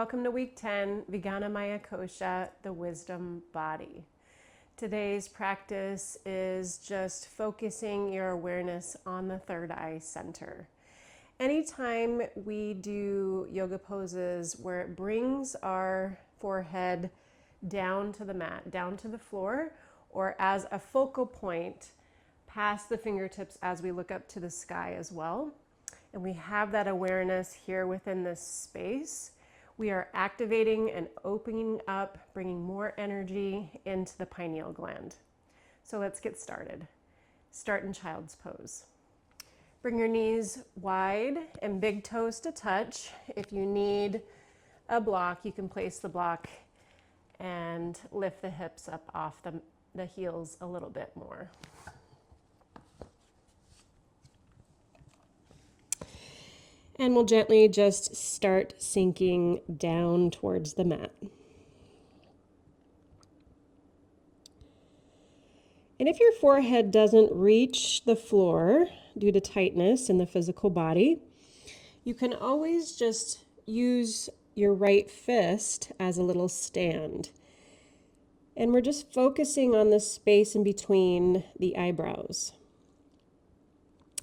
welcome to week 10, Vijnanamaya Kosha, the wisdom body. Today's practice is just focusing your awareness on the third eye center. Anytime we do yoga poses where it brings our forehead down to the mat, down to the floor, or as a focal point, past the fingertips as we look up to the sky as well, and we have that awareness here within this space, we are activating and opening up, bringing more energy into the pineal gland. So let's get started. Start in child's pose. Bring your knees wide and big toes to touch. If you need a block, you can place the block and lift the hips up off the heels a little bit more. And we'll gently just start sinking down towards the mat. And if your forehead doesn't reach the floor due to tightness in the physical body, you can always just use your right fist as a little stand. And we're just focusing on the space in between the eyebrows.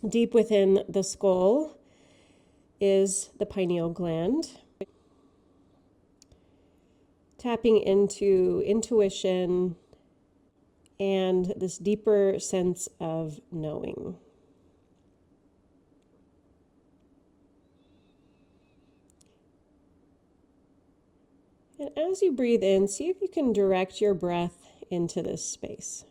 Deep within the skull is the pineal gland. Tapping into intuition and this deeper sense of knowing. And as you breathe in, see if you can direct your breath into this space.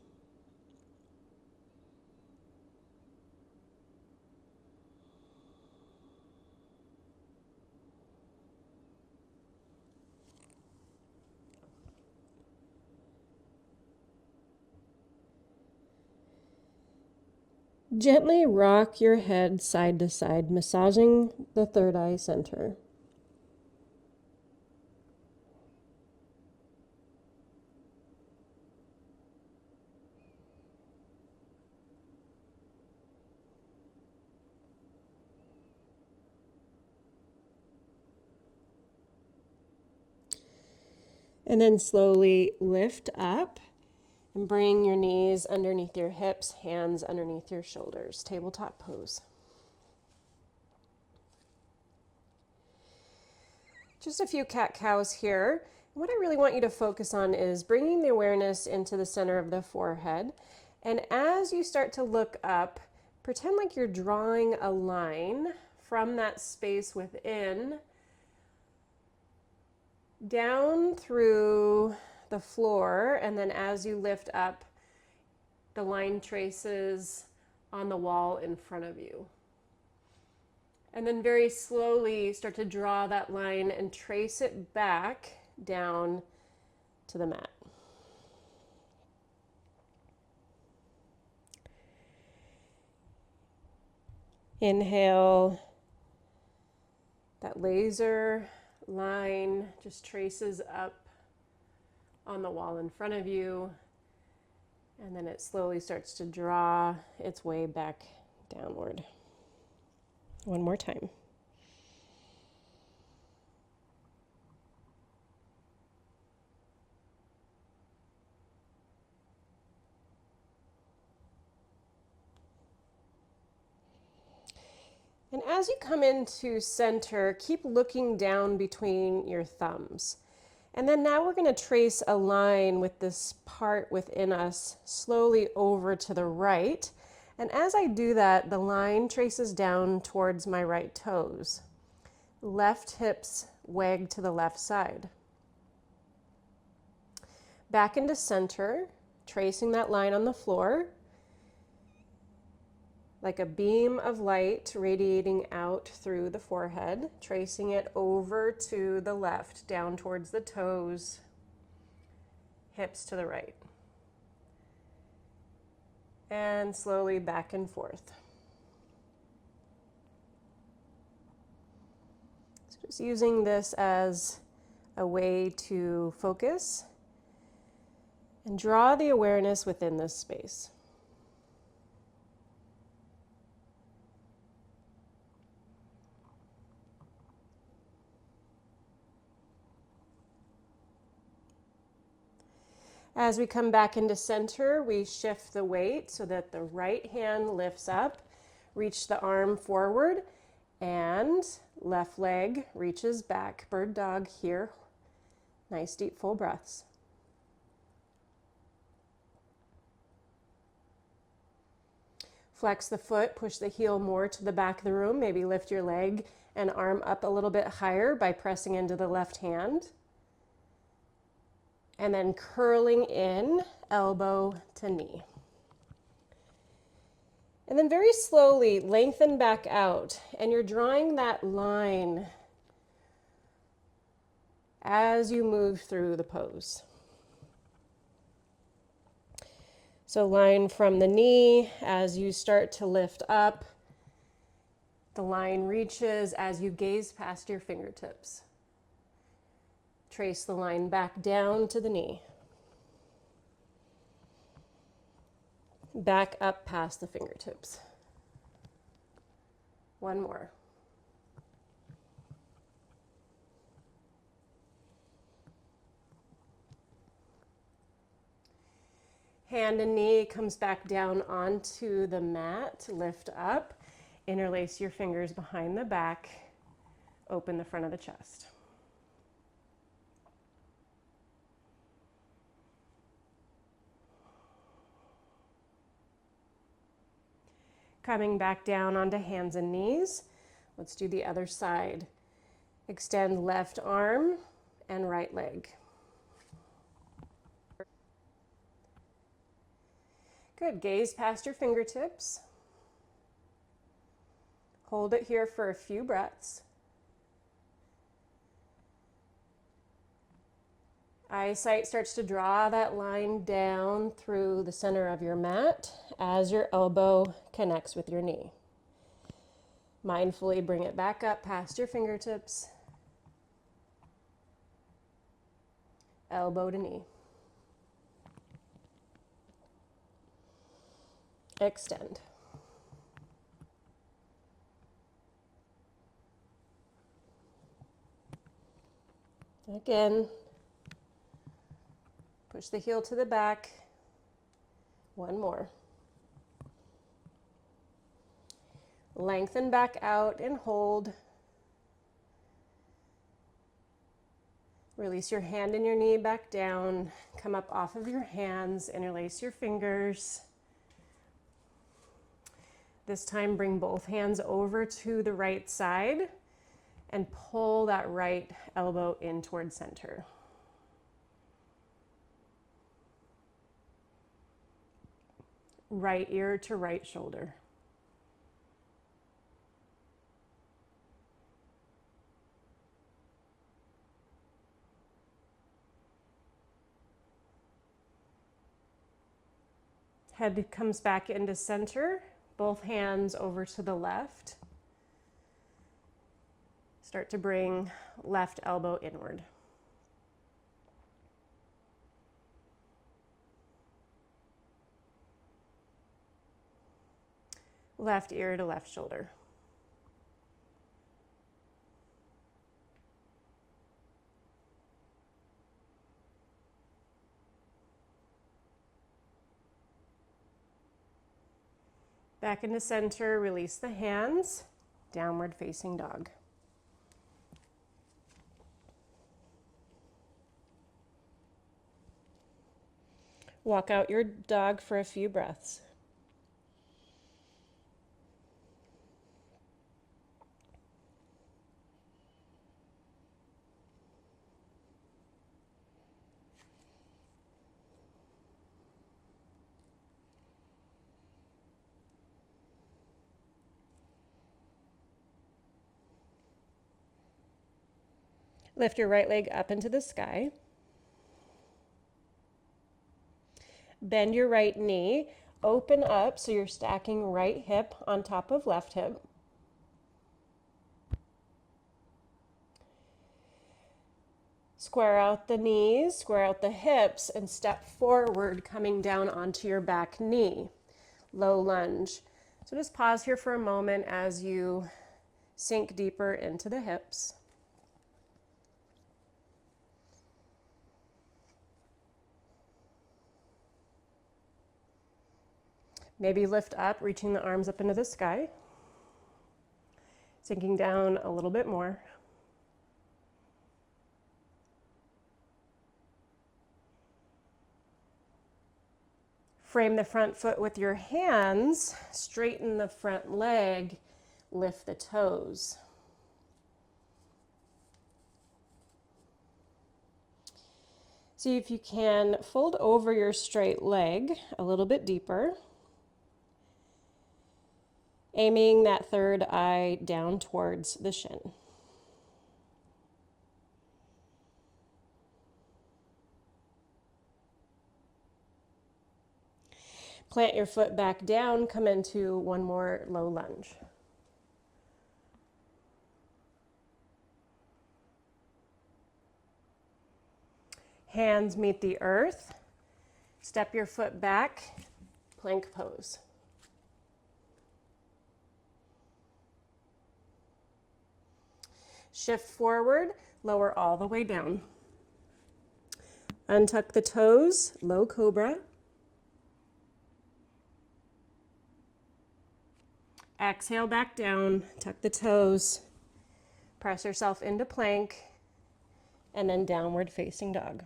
Gently rock your head side to side, massaging the third eye center. And then slowly lift up and bring your knees underneath your hips, hands underneath your shoulders. Tabletop pose. Just a few cat-cows here. What I really want you to focus on is bringing the awareness into the center of the forehead. And as you start to look up, pretend like you're drawing a line from that space within down through the floor, and then as you lift up, the line traces on the wall in front of you. And then very slowly start to draw that line and trace it back down to the mat. Inhale, that laser line just traces up on the wall in front of you, and then it slowly starts to draw its way back downward. One more time. And as you come into center, keep looking down between your thumbs. And then now we're going to trace a line with this part within us slowly over to the right. And as I do that, the line traces down towards my right toes. Left hips wag to the left side. Back into center, tracing that line on the floor, like a beam of light radiating out through the forehead, tracing it over to the left, down towards the toes, hips to the right. And slowly back and forth. So just using this as a way to focus and draw the awareness within this space. As we come back into center, we shift the weight so that the right hand lifts up, reach the arm forward, and left leg reaches back. Bird dog here. Nice deep full breaths. Flex the foot, push the heel more to the back of the room. Maybe lift your leg and arm up a little bit higher by pressing into the left hand. And then curling in, elbow to knee. And then very slowly lengthen back out, and you're drawing that line as you move through the pose. So line from the knee as you start to lift up. The line reaches as you gaze past your fingertips. Trace the line back down to the knee. Back up past the fingertips. One more. Hand and knee comes back down onto the mat. Lift up. Interlace your fingers behind the back. Open the front of the chest. Coming back down onto hands and knees. Let's do the other side. Extend left arm and right leg. Good. Gaze past your fingertips. Hold it here for a few breaths. Eyesight starts to draw that line down through the center of your mat as your elbow connects with your knee. Mindfully bring it back up past your fingertips. Elbow to knee. Extend. Again. Push the heel to the back. One more. Lengthen back out and hold. Release your hand and your knee back down. Come up off of your hands. Interlace your fingers. This time, bring both hands over to the right side and pull that right elbow in towards center. Right ear to right shoulder. Head comes back into center, both hands over to the left. Start to bring left elbow inward. Left ear to left shoulder. Back into center, release the hands, downward facing dog. Walk out your dog for a few breaths. Lift your right leg up into the sky. Bend your right knee, open up so you're stacking right hip on top of left hip. Square out the knees, square out the hips, and step forward, coming down onto your back knee. Low lunge. So just pause here for a moment as you sink deeper into the hips. Maybe lift up, reaching the arms up into the sky. Sinking down a little bit more. Frame the front foot with your hands, straighten the front leg, lift the toes. See if you can fold over your straight leg a little bit deeper, aiming that third eye down towards the shin. Plant your foot back down, come into one more low lunge. Hands meet the earth. Step your foot back, plank pose. Shift forward, lower all the way down. Untuck the toes, low cobra. Exhale back down, tuck the toes, press yourself into plank, and then downward facing dog.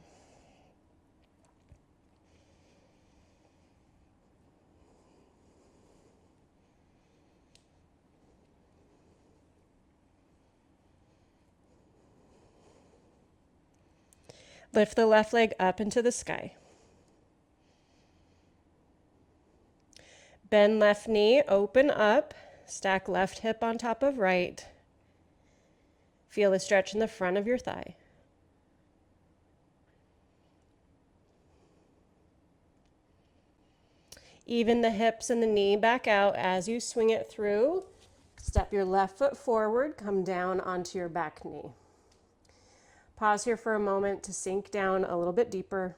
Lift the left leg up into the sky. Bend left knee, open up, stack left hip on top of right. Feel the stretch in the front of your thigh. Even the hips and the knee back out as you swing it through. Step your left foot forward, come down onto your back knee. Pause here for a moment to sink down a little bit deeper.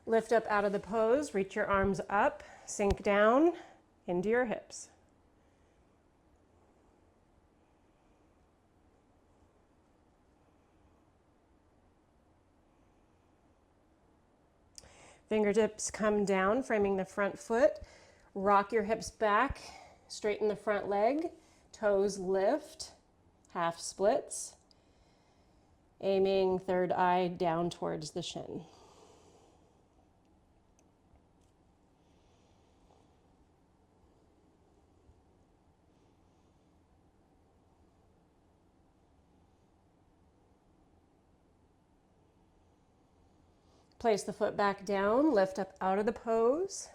Lift up out of the pose, reach your arms up, sink down into your hips. Fingertips come down, framing the front foot. Rock your hips back, straighten the front leg, toes lift, half splits, aiming third eye down towards the shin. Place the foot back down, lift up out of the pose.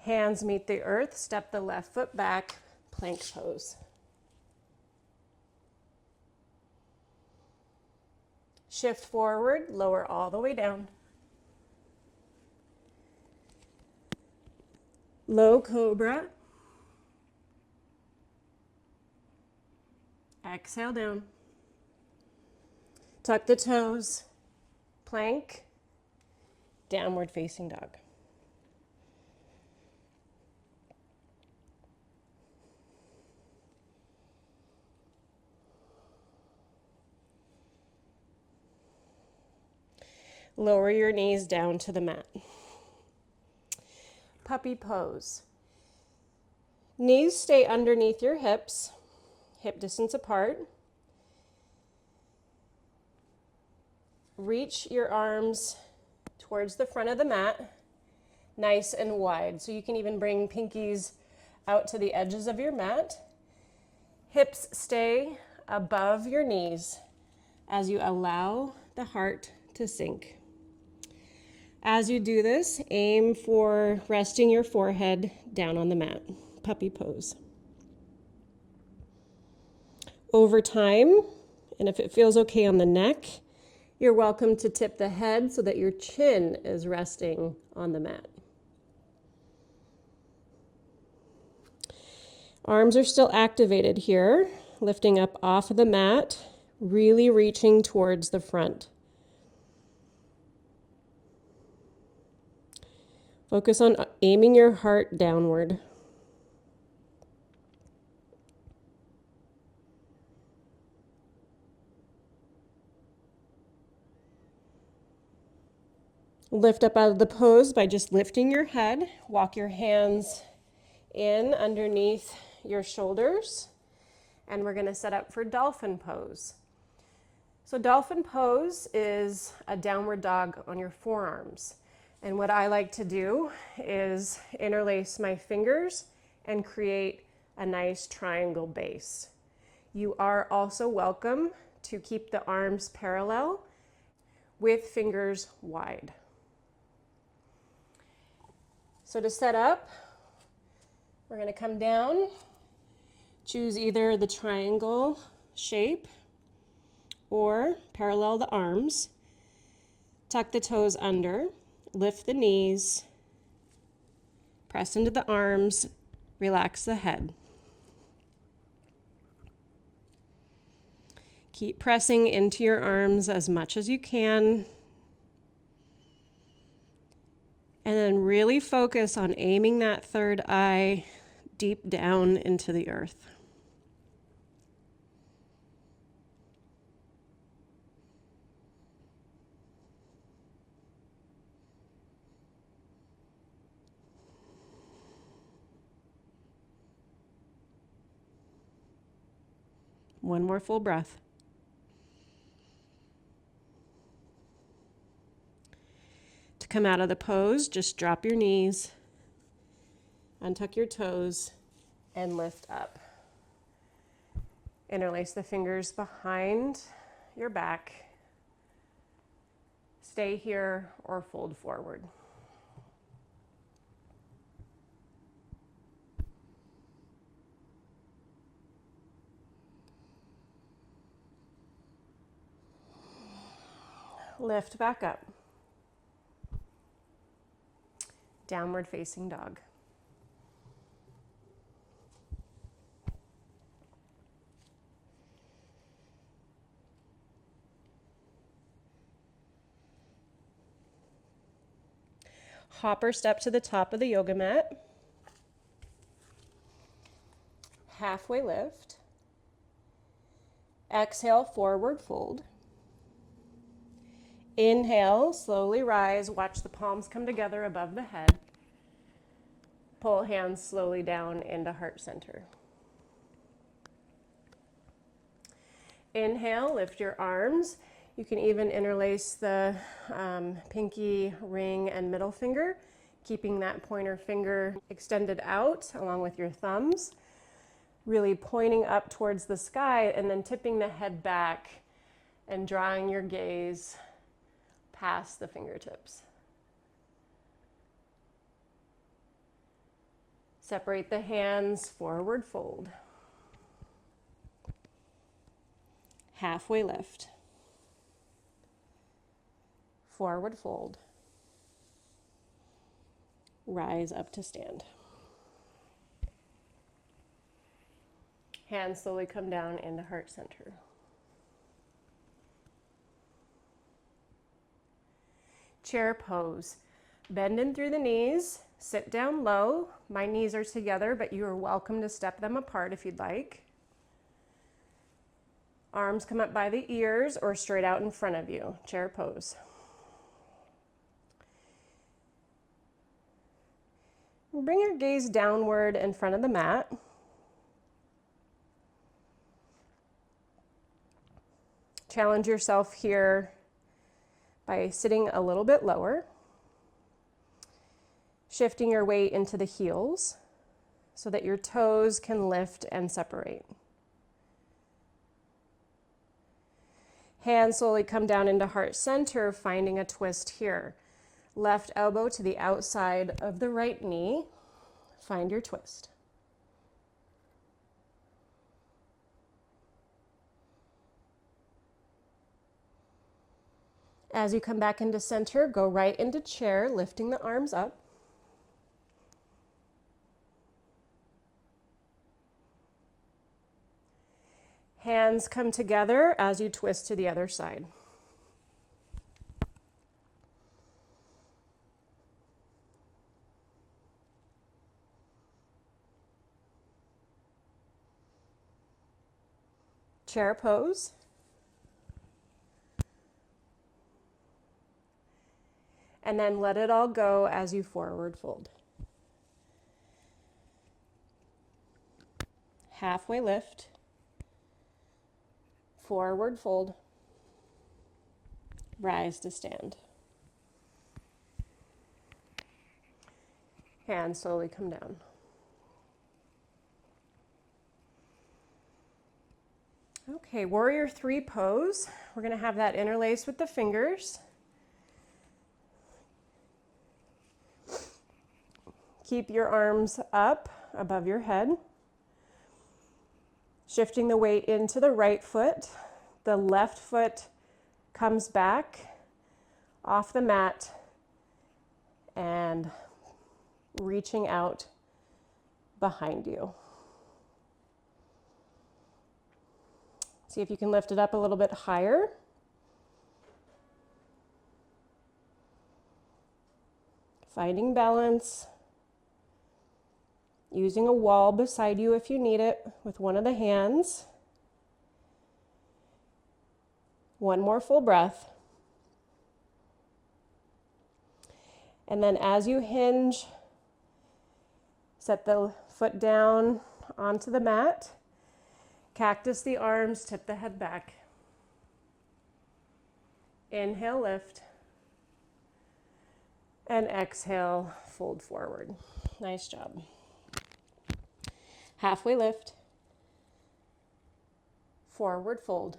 Hands meet the earth, step the left foot back, plank pose. Shift forward, lower all the way down. Low cobra. Exhale down. Tuck the toes, plank, downward facing dog. Lower your knees down to the mat. Puppy pose. Knees stay underneath your hips, hip distance apart. Reach your arms towards the front of the mat, nice and wide. So you can even bring pinkies out to the edges of your mat. Hips stay above your knees as you allow the heart to sink. As you do this, aim for resting your forehead down on the mat. Puppy pose. Over time, and if it feels okay on the neck, you're welcome to tip the head so that your chin is resting on the mat. Arms are still activated here, lifting up off of the mat, really reaching towards the front. Focus on aiming your heart downward. Lift up out of the pose by just lifting your head. Walk your hands in underneath your shoulders. And we're going to set up for dolphin pose. So dolphin pose is a downward dog on your forearms. And what I like to do is interlace my fingers and create a nice triangle base. You are also welcome to keep the arms parallel with fingers wide. So to set up, we're going to come down, choose either the triangle shape or parallel the arms, tuck the toes under, lift the knees, press into the arms, relax the head. Keep pressing into your arms as much as you can. And then really focus on aiming that third eye deep down into the earth. One more full breath. To come out of the pose, just drop your knees, untuck your toes, and lift up. Interlace the fingers behind your back. Stay here or fold forward. Lift back up. Downward facing dog. Hopper step to the top of the yoga mat. Halfway lift. Exhale, forward fold. Inhale, slowly rise. Watch the palms come together above the head. Pull hands slowly down into heart center. Inhale, lift your arms. You can even interlace the pinky, ring, and middle finger, keeping that pointer finger extended out along with your thumbs, really pointing up towards the sky and then tipping the head back and drawing your gaze past the fingertips. Separate the hands, forward fold. Halfway lift. Forward fold. Rise up to stand. Hands slowly come down into heart center. Chair pose. Bend in through the knees, sit down low. My knees are together, but you are welcome to step them apart if you'd like. Arms come up by the ears or straight out in front of you. Chair pose. Bring your gaze downward in front of the mat. Challenge yourself here by sitting a little bit lower, shifting your weight into the heels so that your toes can lift and separate. Hands slowly come down into heart center, finding a twist here. Left elbow to the outside of the right knee. Find your twist. As you come back into center, go right into chair, lifting the arms up. Hands come together as you twist to the other side. chair pose. And then let it all go as you forward fold. Halfway lift, forward fold, rise to stand. Hands slowly come down. Okay, warrior three pose. We're going to have that interlaced with the fingers. Keep your arms up above your head. Shifting the weight into the right foot. The left foot comes back off the mat and reaching out behind you. See if you can lift it up a little bit higher. Finding balance. Using a wall beside you if you need it with one of the hands. One more full breath. And then as you hinge, set the foot down onto the mat. Cactus the arms, tip the head back. Inhale, lift. And exhale, fold forward. Nice job. Halfway lift. Forward fold.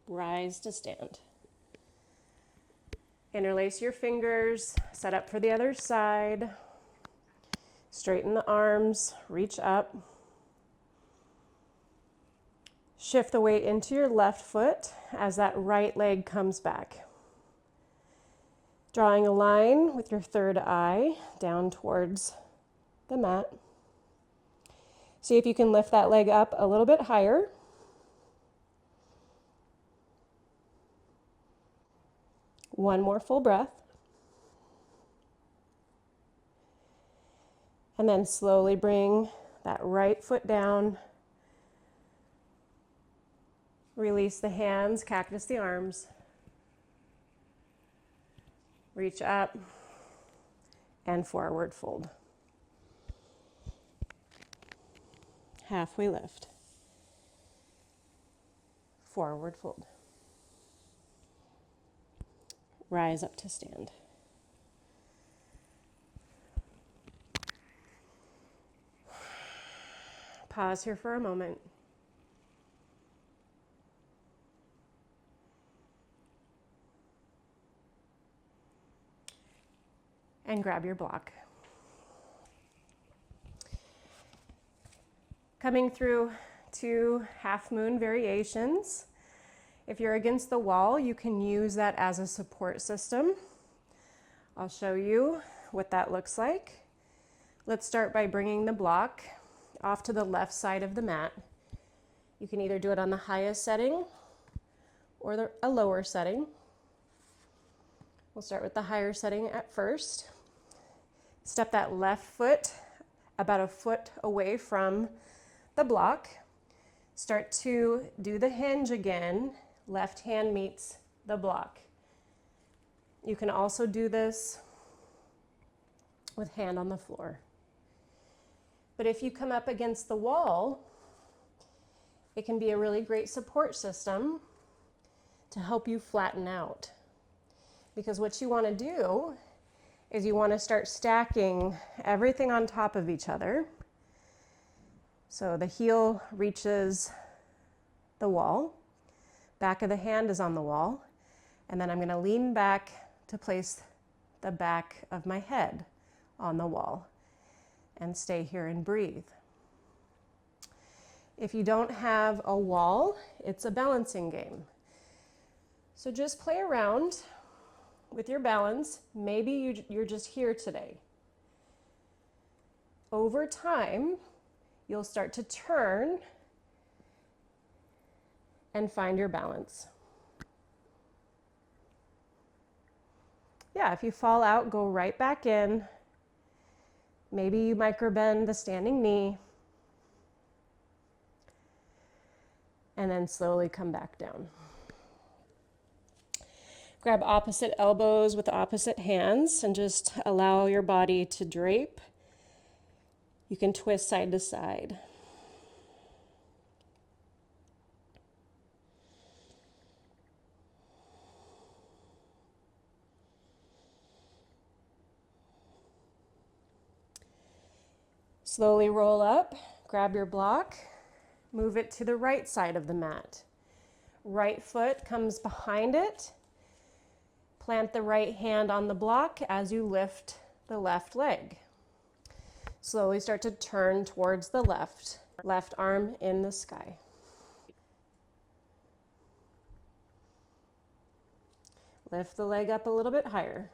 Rise to stand. Interlace your fingers, set up for the other side. Straighten the arms, reach up. Shift the weight into your left foot as that right leg comes back. Drawing a line with your third eye down towards the mat. See if you can lift that leg up a little bit higher. One more full breath. And then slowly bring that right foot down. Release the hands, cactus the arms. Reach up and forward fold. Halfway lift. Forward fold. Rise up to stand. Pause here for a moment. And grab your block. Coming through to half moon variations. If you're against the wall, you can use that as a support system. I'll show you what that looks like. Let's start by bringing the block off to the left side of the mat. You can either do it on the highest setting or a lower setting. We'll start with the higher setting at first. Step that left foot about a foot away from the block. Start to do the hinge again. Left hand meets the block. You can also do this with hand on the floor. But if you come up against the wall, it can be a really great support system to help you flatten out. Because what you want to do is you want to start stacking everything on top of each other. So the heel reaches the wall, back of the hand is on the wall, and then I'm going to lean back to place the back of my head on the wall and stay here and breathe. If you don't have a wall, it's a balancing game. So just play around with your balance. Maybe you're just here today. Over time, you'll start to turn and find your balance. Yeah, if you fall out, go right back in. Maybe you microbend the standing knee. and then slowly come back down. Grab opposite elbows with opposite hands and just allow your body to drape. You can twist side to side. Slowly roll up, grab your block, move it to the right side of the mat. Right foot comes behind it. Plant the right hand on the block as you lift the left leg. Slowly start to turn towards the left. Left arm in the sky. Lift the leg up a little bit higher.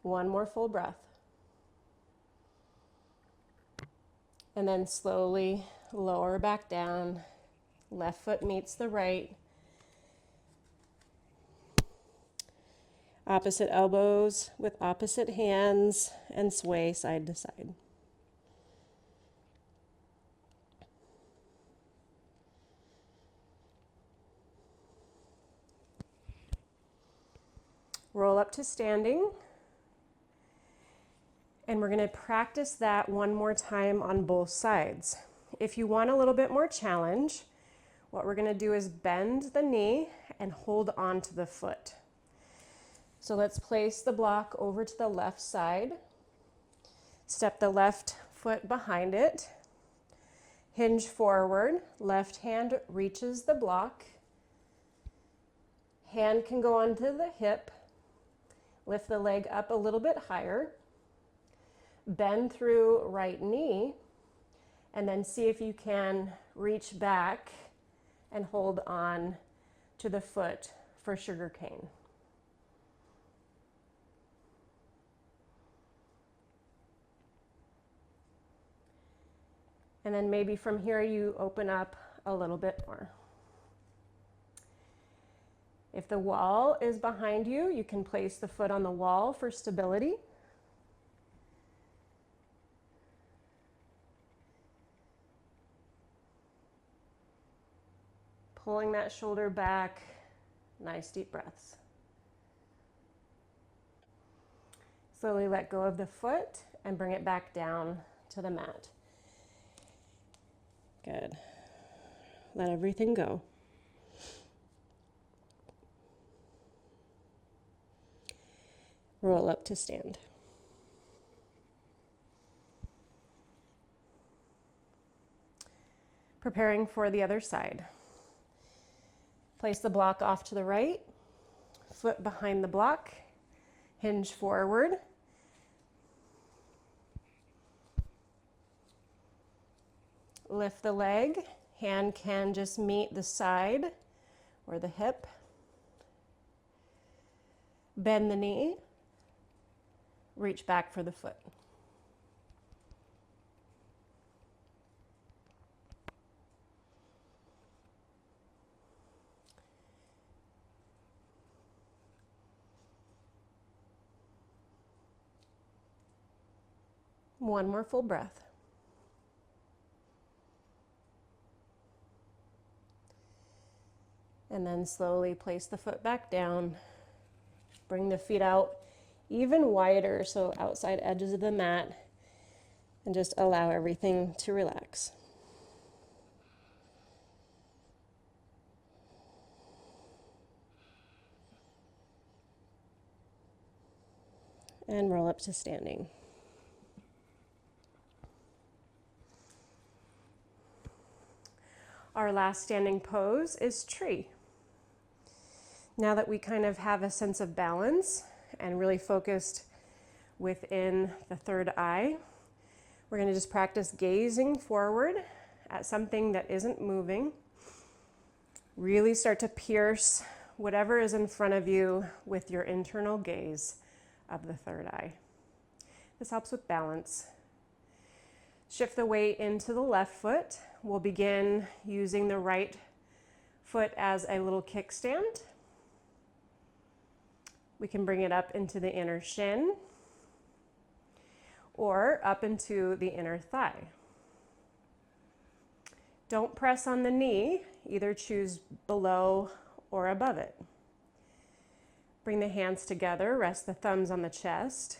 One more full breath. And then slowly lower back down. Left foot meets the right. Opposite elbows with opposite hands and sway side to side. Roll up to standing. And we're going to practice that one more time on both sides. If you want a little bit more challenge, what we're going to do is bend the knee and hold on to the foot. So let's place the block over to the left side. Step the left foot behind it. Hinge forward. Left hand reaches the block. Hand can go onto the hip. Lift the leg up a little bit higher. Bend through right knee, and then see if you can reach back and hold on to the foot for sugar cane. And then maybe from here you open up a little bit more. If the wall is behind you, you can place the foot on the wall for stability. Pulling that shoulder back, nice deep breaths. Slowly let go of the foot and bring it back down to the mat. Good. Let everything go. Roll up to stand. Preparing for the other side. Place the block off to the right, foot behind the block, hinge forward. Lift the leg, hand can just meet the side or the hip. Bend the knee, reach back for the foot. One more full breath. And then slowly place the foot back down. Bring the feet out even wider, so outside edges of the mat, and just allow everything to relax. And roll up to standing. Our last standing pose is tree. Now that we kind of have a sense of balance and really focused within the third eye, we're going to just practice gazing forward at something that isn't moving. Really start to pierce whatever is in front of you with your internal gaze of the third eye. This helps with balance. Shift the weight into the left foot. We'll begin using the right foot as a little kickstand. We can bring it up into the inner shin or up into the inner thigh. Don't press on the knee, either choose below or above it. Bring the hands together, rest the thumbs on the chest.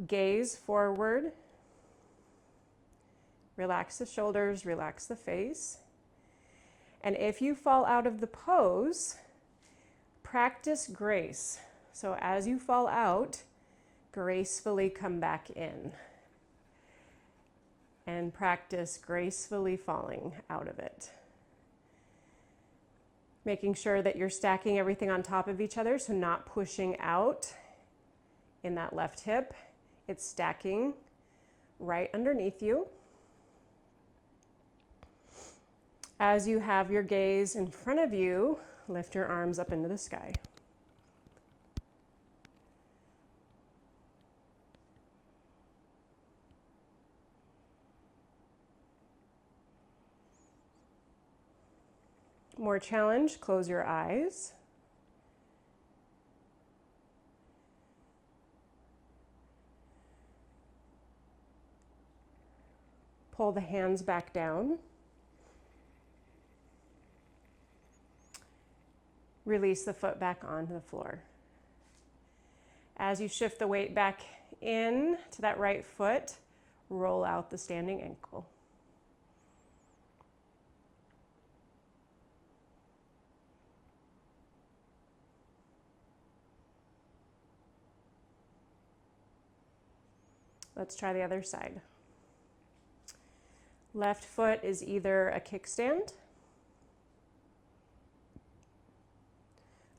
Gaze forward. Relax the shoulders, relax the face. And if you fall out of the pose, practice grace. So as you fall out, gracefully come back in. And practice gracefully falling out of it. Making sure that you're stacking everything on top of each other, so not pushing out in that left hip. It's stacking right underneath you. As you have your gaze in front of you, lift your arms up into the sky. More challenge, close your eyes. Pull the hands back down. Release the foot back onto the floor. As you shift the weight back in to that right foot, roll out the standing ankle. Let's try the other side. Left foot is either a kickstand,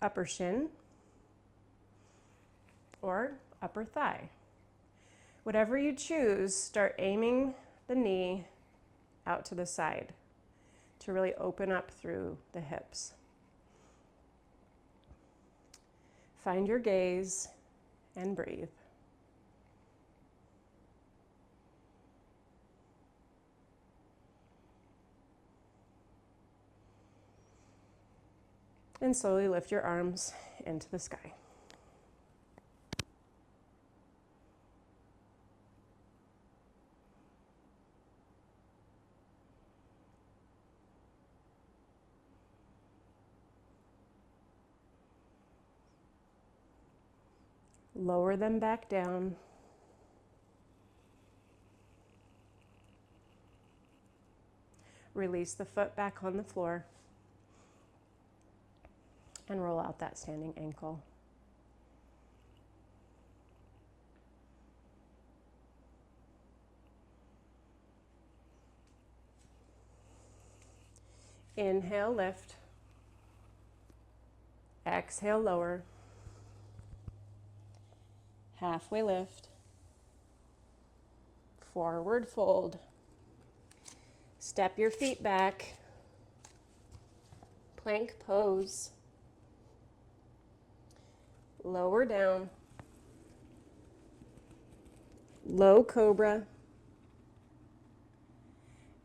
upper shin, or upper thigh. Whatever you choose, start aiming the knee out to the side to really open up through the hips. Find your gaze and breathe. And slowly lift your arms into the sky. Lower them back down. Release the foot back on the floor. And roll out that standing ankle. Inhale, lift. Exhale, lower. Halfway lift. Forward fold. Step your feet back. Plank pose. Lower down. Low cobra.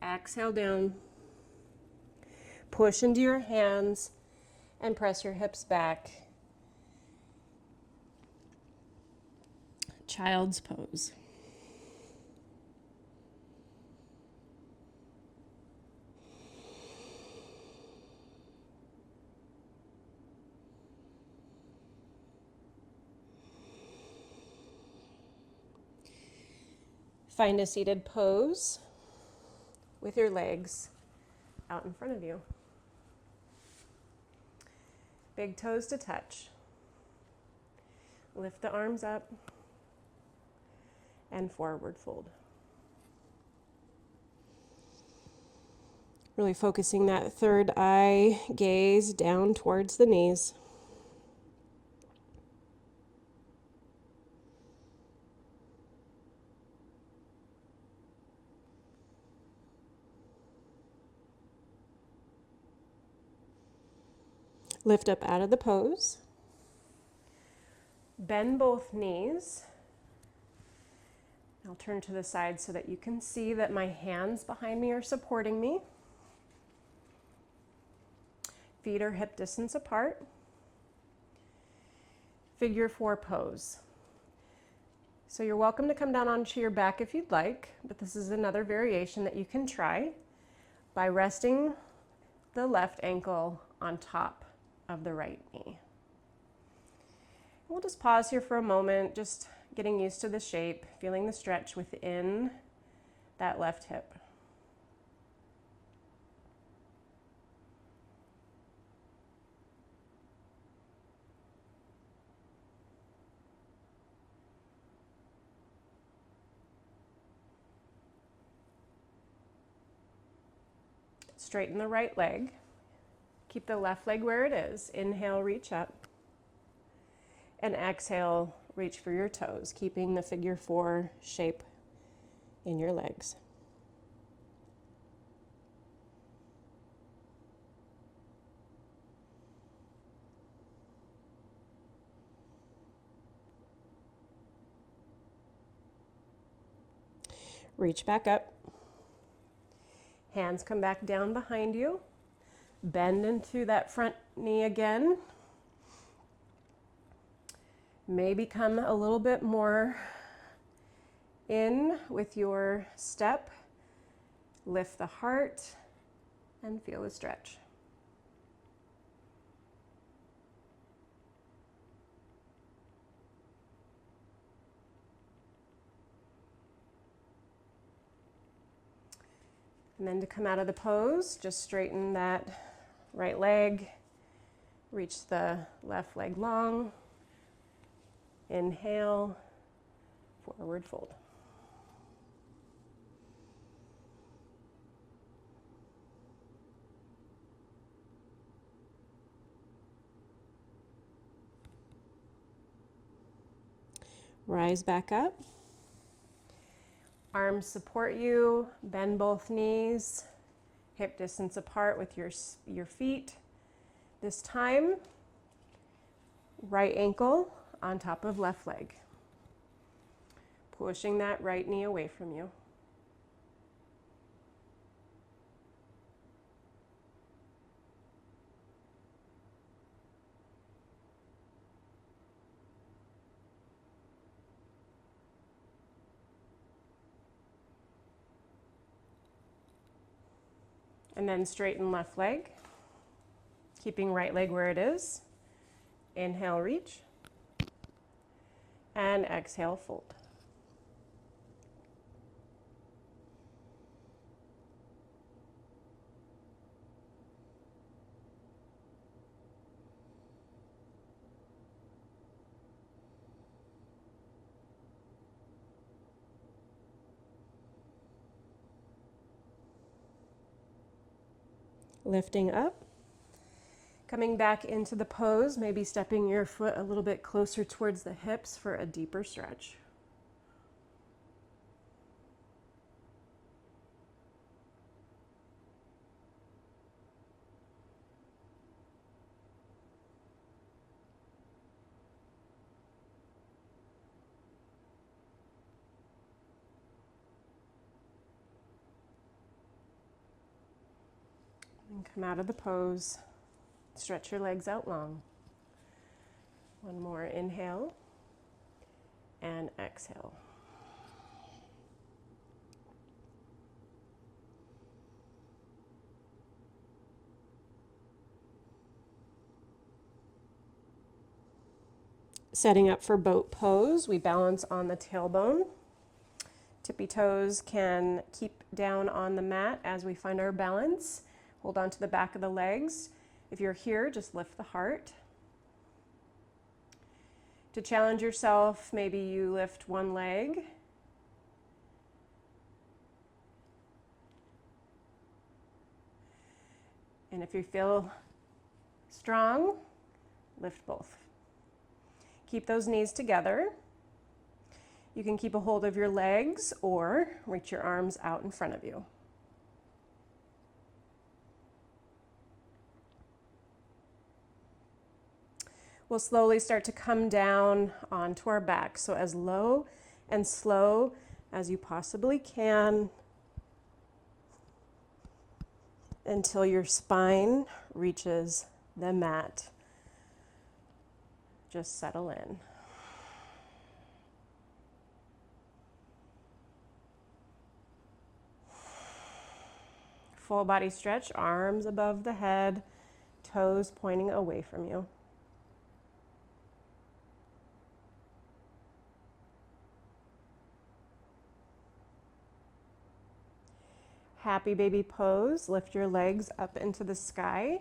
Exhale down. Push into your hands and press your hips back. Child's pose. Find a seated pose with your legs out in front of you. Big toes to touch. Lift the arms up and forward fold. Really focusing that third eye gaze down towards the knees. Lift up out of the pose. Bend both knees. I'll turn to the side so that you can see that my hands behind me are supporting me. Feet are hip distance apart. figure four pose. So you're welcome to come down onto your back if you'd like, but this is another variation that you can try by resting the left ankle on top of the right knee. We'll just pause here for a moment, just getting used to the shape, feeling the stretch within that left hip. Straighten the right leg. Keep the left leg where it is. Inhale, reach up. And exhale, reach for your toes, keeping the figure four shape in your legs. Reach back up. Hands come back down behind you. Bend into that front knee again. Maybe come a little bit more in with your step. Lift the heart and feel the stretch. And then to come out of the pose, just straighten that right leg, reach the left leg long, inhale, forward fold. Rise back up. Arms support you, bend both knees, hip distance apart with your feet. This time, right ankle on top of left leg. Pushing that right knee away from you. And then straighten left leg, keeping right leg where it is. Inhale, reach. And exhale, fold. Lifting up, coming back into the pose, maybe stepping your foot a little bit closer towards the hips for a deeper stretch. And come out of the pose. Stretch your legs out long. One more inhale and exhale. Setting up for boat pose, we balance on the tailbone. Tippy toes can keep down on the mat as we find our balance. Hold on to the back of the legs. If you're here, just lift the heart. To challenge yourself, maybe you lift one leg. And if you feel strong, lift both. Keep those knees together. You can keep a hold of your legs or reach your arms out in front of you. We'll slowly start to come down onto our back. So as low and slow as you possibly can until your spine reaches the mat. Just settle in. Full body stretch, arms above the head, toes pointing away from you. Happy baby pose. Lift your legs up into the sky.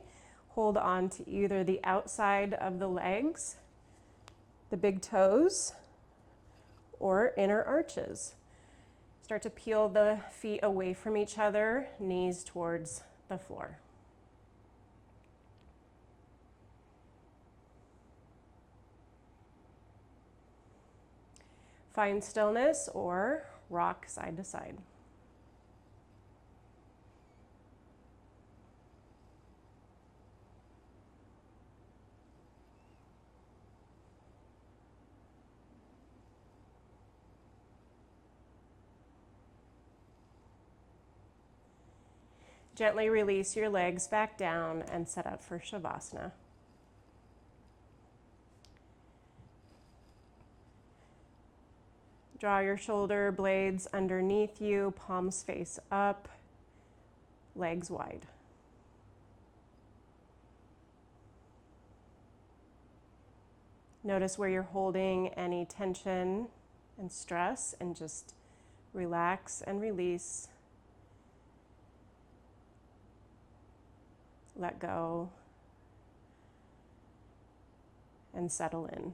Hold on to either the outside of the legs, the big toes, or inner arches. Start to peel the feet away from each other, knees towards the floor. Find stillness or rock side to side. Gently release your legs back down and set up for Shavasana. Draw your shoulder blades underneath you, palms face up, legs wide. Notice where you're holding any tension and stress, and just relax and release. Let go and settle in.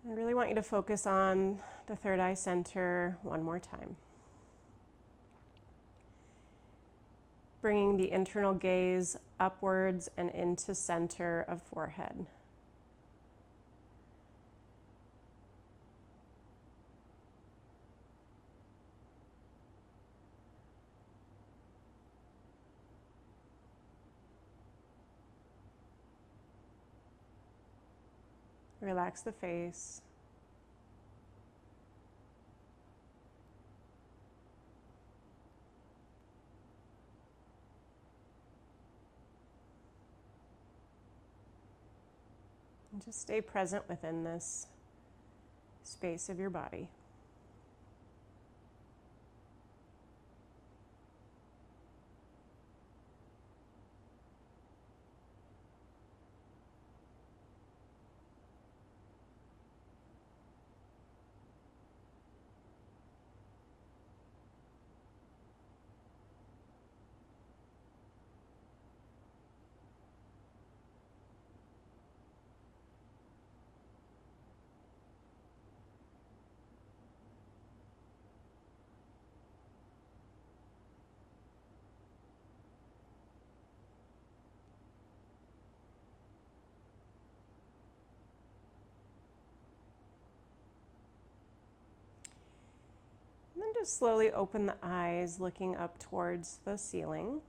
I really want you to focus on the third eye center one more time. Bringing the internal gaze upwards and into center of forehead. Relax the face. And just stay present within this space of your body. And then just slowly open the eyes, looking up towards the ceiling.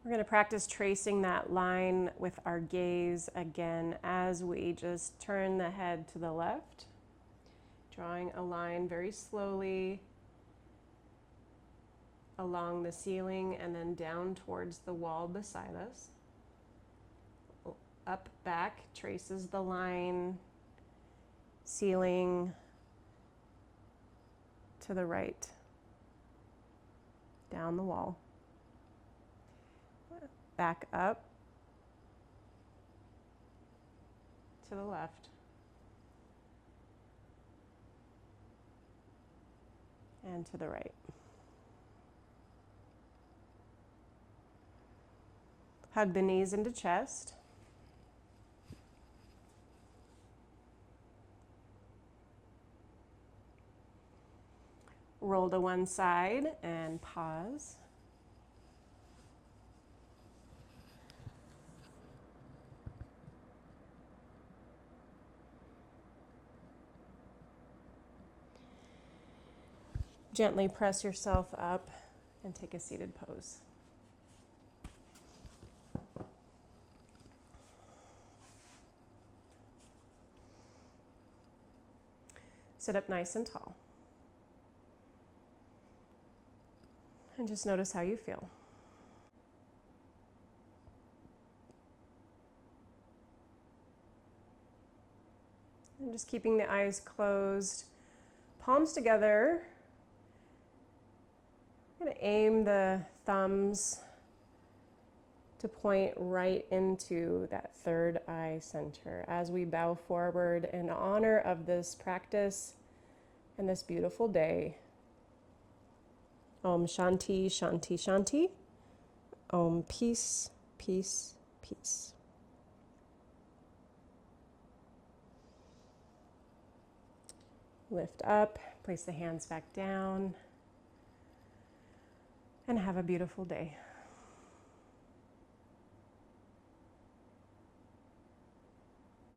We're going to practice tracing that line with our gaze again as we just turn the head to the left, drawing a line very slowly along the ceiling and then down towards the wall beside us. Up, back, traces the line, ceiling to the right, down the wall. Back up to the left. And to the right. Hug the knees into chest. Roll to one side and pause. Gently press yourself up and take a seated pose. Sit up nice and tall. And just notice how you feel. And just keeping the eyes closed, palms together. I'm going to aim the thumbs to point right into that third eye center as we bow forward in honor of this practice and this beautiful day. Om Shanti, Shanti, Shanti. Om Peace, Peace, Peace. Lift up, place the hands back down, and have a beautiful day.